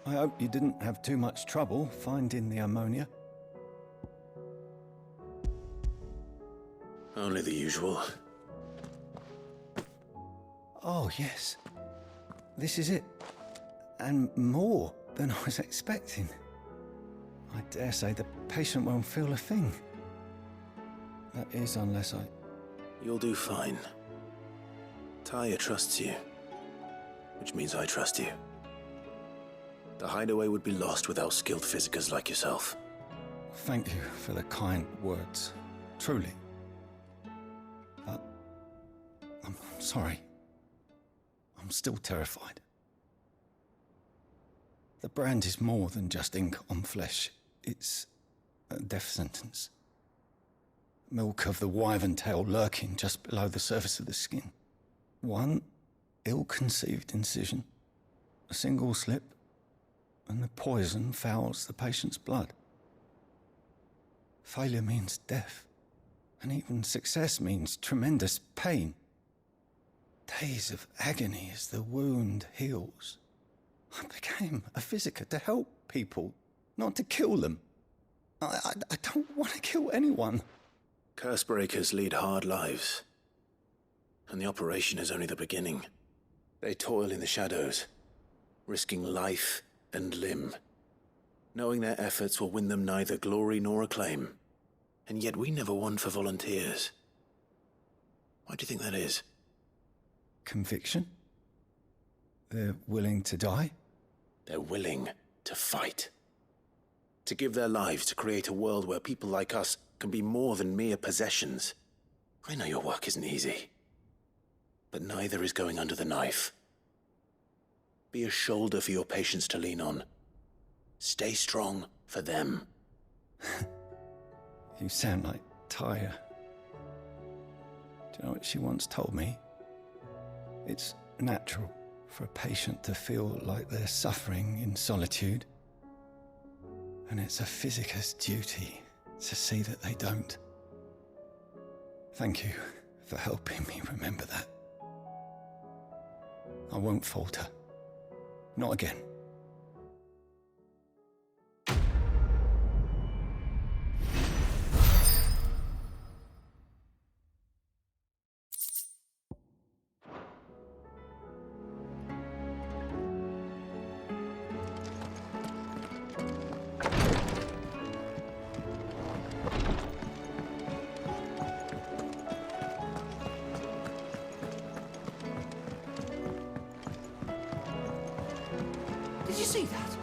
I hope you didn't have too much trouble finding the ammonia. Only the usual. Oh, yes. This is it. And more than I was expecting. I dare say the patient won't feel a thing. That is, unless I... You'll do fine. Taya trusts you, which means I trust you. The hideaway would be lost without skilled physicers like yourself. Thank you for the kind words. Truly. But... I'm sorry. I'm still terrified. The brand is more than just ink on flesh. It's a death sentence. Milk of the wyvern tail lurking just below the surface of the skin. One ill-conceived incision, a single slip, and the poison fouls the patient's blood. Failure means death, and even success means tremendous pain. Days of agony as the wound heals. I became a physiker to help people, not to kill them. I don't want to kill anyone. Cursebreakers lead hard lives, and the operation is only the beginning. They toil in the shadows, risking life and limb, knowing their efforts will win them neither glory nor acclaim. And yet we never won for volunteers. Why do you think that is? Conviction? They're willing to die? They're willing to fight. To give their lives to create a world where people like us can be more than mere possessions. I know your work isn't easy, but neither is going under the knife. Be a shoulder for your patients to lean on. Stay strong for them. You sound like Taya. Do you know what she once told me? It's natural for a patient to feel like they're suffering in solitude. And it's a physiker's duty to see that they don't. Thank you for helping me remember that. I won't falter. Not again. Did you see that?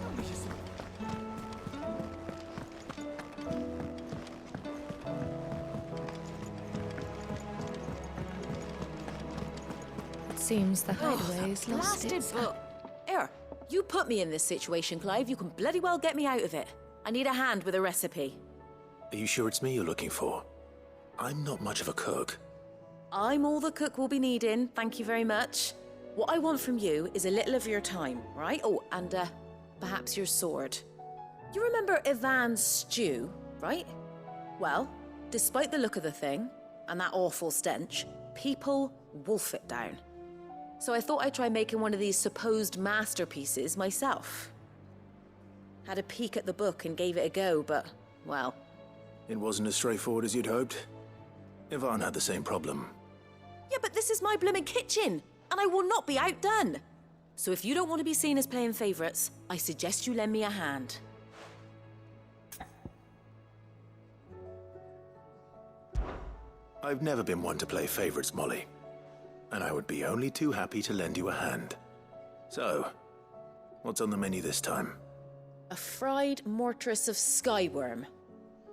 Tell me you saw it. It seems the hideaway's lost Blasted its... book. Here, you put me in this situation, Clive. You can bloody well get me out of it. I need a hand with a recipe. Are you sure it's me you're looking for? I'm not much of a cook. I'm all the cook will be needing, thank you very much. What I want from you is a little of your time, right? Oh, and perhaps your sword. You remember Ivan's stew, right? Well, despite the look of the thing, and that awful stench, people wolf it down. So I thought I'd try making one of these supposed masterpieces myself. Had a peek at the book and gave it a go, but, well... It wasn't as straightforward as you'd hoped. Ivan had the same problem. Yeah, but this is my blimmin' kitchen, and I will not be outdone. So if you don't want to be seen as playing favourites, I suggest you lend me a hand. I've never been one to play favourites, Molly. And I would be only too happy to lend you a hand. So, what's on the menu this time? A fried mortress of skyworm.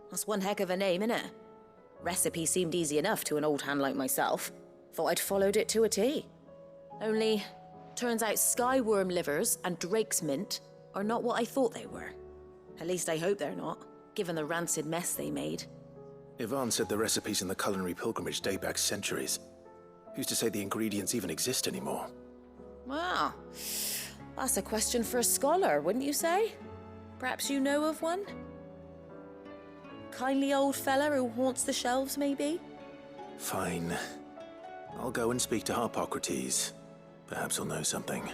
That's one heck of a name, innit? Recipe seemed easy enough to an old hand like myself. Thought I'd followed it to a T. Only, turns out skyworm livers and drake's mint are not what I thought they were. At least I hope they're not, given the rancid mess they made. Ivan said the recipes in the culinary pilgrimage date back centuries. Who's to say the ingredients even exist anymore? Well, that's a question for a scholar, wouldn't you say? Perhaps you know of one? Kindly old fella who haunts the shelves, maybe? Fine. I'll go and speak to Harpocrates. Perhaps he'll know something.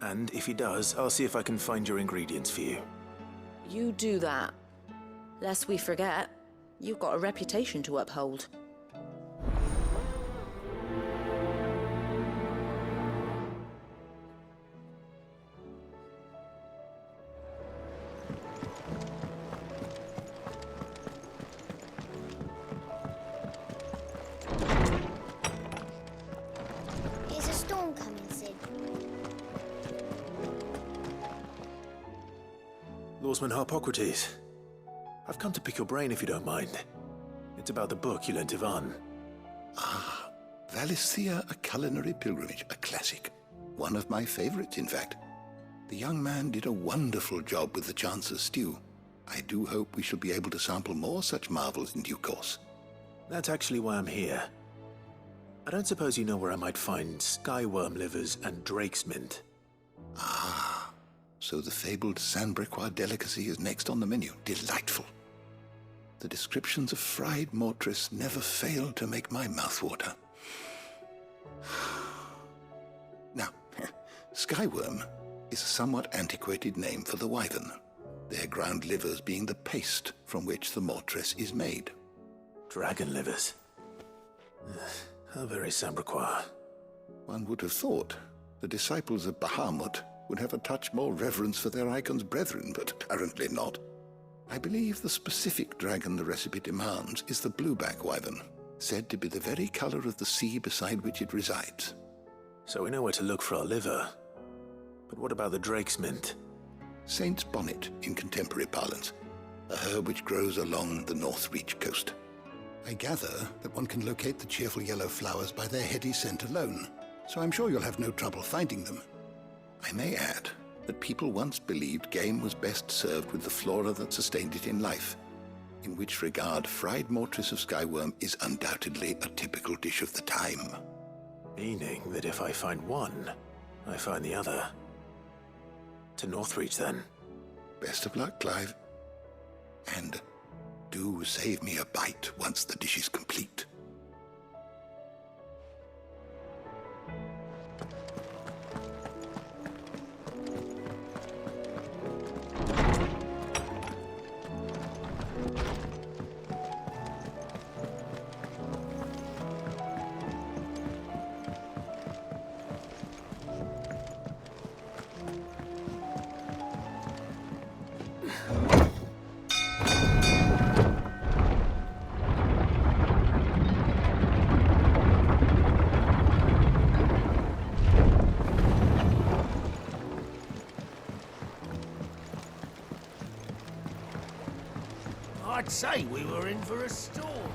And if he does, I'll see if I can find your ingredients for you. You do that. Lest we forget, you've got a reputation to uphold. Is a storm coming, Sid? Lawsman Harpocrates. I've come to pick your brain if you don't mind. It's about the book you lent Ivan. Valisthea, A Culinary Pilgrimage, a classic. One of my favorites, in fact. The young man did a wonderful job with the Chance's stew. I do hope we shall be able to sample more such marvels in due course. That's actually why I'm here. I don't suppose you know where I might find skyworm livers and drake's mint. So the fabled Sanbrequois delicacy is next on the menu. Delightful. The descriptions of fried mortress never fail to make my mouth water. Now, skyworm is a somewhat antiquated name for the wyvern, their ground livers being the paste from which the mortress is made. Dragon livers. How very Sanbrequois. One would have thought the disciples of Bahamut would have a touch more reverence for their icon's brethren, but apparently not. I believe the specific dragon the recipe demands is the blueback wyvern, said to be the very color of the sea beside which it resides. So we know where to look for our liver. But what about the drake's mint? Saint's bonnet in contemporary parlance, a herb which grows along the North Reach coast. I gather that one can locate the cheerful yellow flowers by their heady scent alone, so I'm sure you'll have no trouble finding them. I may add that people once believed game was best served with the flora that sustained it in life, in which regard fried mortress of skyworm is undoubtedly a typical dish of the time. Meaning that if I find one, I find the other. To Northreach, then. Best of luck, Clive. And do save me a bite once the dish is complete. I'd say we were in for a storm.